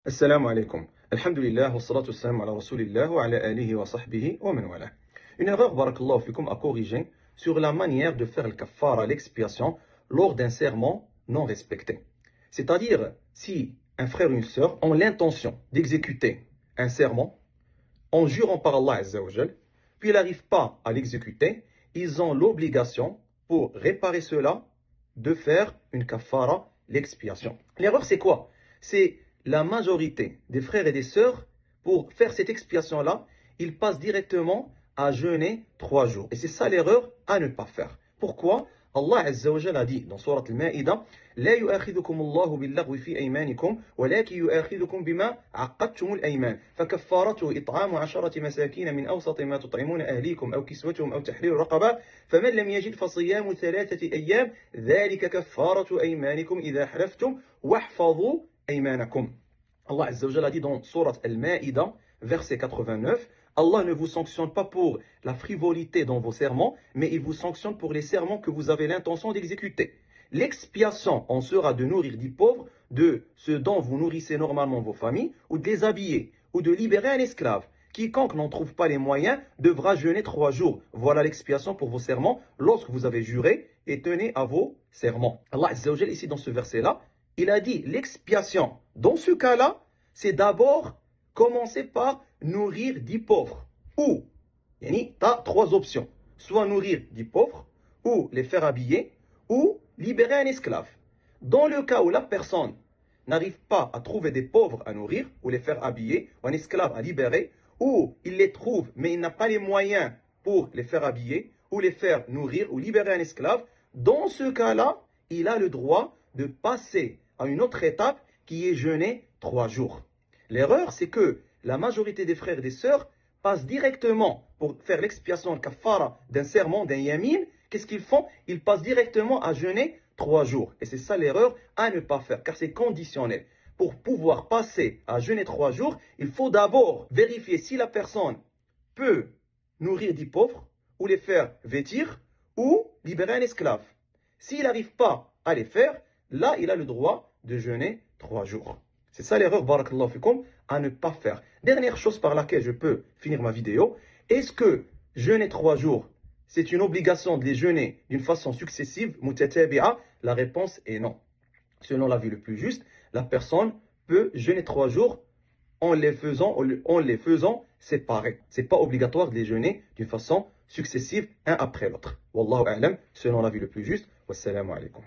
Assalamu alaikum. Alhamdulillah, wa salatu wassalam ala rasulillah wa ala alihi wa sahbihi wa man wala. Une erreur, barakallahu fikum, à corriger sur la manière de faire le kaffara, l'expiation, lors d'un serment non respecté. C'est-à-dire, si un frère ou une sœur ont l'intention d'exécuter un serment en jurant par Allah Azza wa Jal, puis ils n'arrivent pas à l'exécuter, ils ont l'obligation, pour réparer cela, de faire une kaffara, l'expiation. L'erreur, c'est quoi? C'est la majorité des frères et des sœurs, pour faire cette expiation-là, ils passent directement à jeûner 3 jours. Et c'est ça l'erreur à ne pas faire. Pourquoi? Allah Azza wa Jal a dit dans Sourate Al-Ma'ida: لا يؤاخذكم الله باللغو في أيمانكم ولكن يؤاخذكم بما عقدتم الأيمان فكفارته إطعام 10 مساكين من أوسط ما تطعمون أهليكم أو كسوتهم أو تحرير رقبة فمن لم يجد فصيام 3 أيام ذلك كفارة أيمانكم إذا حلفتم واحفظوا أيمانكم. Allah Azza wa Jal a dit dans Sourate Al-Ma'ida, verset 89, Allah ne vous sanctionne pas pour la frivolité dans vos serments, mais il vous sanctionne pour les serments que vous avez l'intention d'exécuter. L'expiation en sera de nourrir des pauvres, de ce dont vous nourrissez normalement vos familles, ou de les habiller, ou de libérer un esclave. Quiconque n'en trouve pas les moyens devra jeûner 3 jours. Voilà l'expiation pour vos serments lorsque vous avez juré, et tenez à vos serments. Allah Azza wa Jal, ici dans ce verset-là, il a dit l'expiation. Dans ce cas-là, c'est d'abord commencer par nourrir 10 pauvres. Ou, tu as 3 options. Soit nourrir 10 pauvres, ou les faire habiller, ou libérer un esclave. Dans le cas où la personne n'arrive pas à trouver des pauvres à nourrir, ou les faire habiller, ou un esclave à libérer, ou il les trouve, mais il n'a pas les moyens pour les faire habiller, ou les faire nourrir, ou libérer un esclave, dans ce cas-là, il a le droit de passer à une autre étape qui est jeûner 3 jours. L'erreur, c'est que la majorité des frères et des sœurs passent directement, pour faire l'expiation kafara d'un serment, d'un yamin, qu'est-ce qu'ils font? Ils passent directement à jeûner 3 jours. Et c'est ça l'erreur à ne pas faire, car c'est conditionnel. Pour pouvoir passer à jeûner 3 jours, il faut d'abord vérifier si la personne peut nourrir 10 pauvres, ou les faire vêtir, ou libérer un esclave. S'il n'arrive pas à les faire, là, il a le droit de jeûner 3 jours. C'est ça l'erreur, barakallahu fikum, à ne pas faire. Dernière chose par laquelle je peux finir ma vidéo, est-ce que jeûner 3 jours, c'est une obligation de les jeûner d'une façon successive, mutatabi'a? La réponse est non. Selon l'avis le plus juste, la personne peut jeûner 3 jours en les faisant séparés. Ce n'est pas obligatoire de les jeûner d'une façon successive, un après l'autre. Wallahu a'lam, selon l'avis le plus juste. Wassalamu alaikum.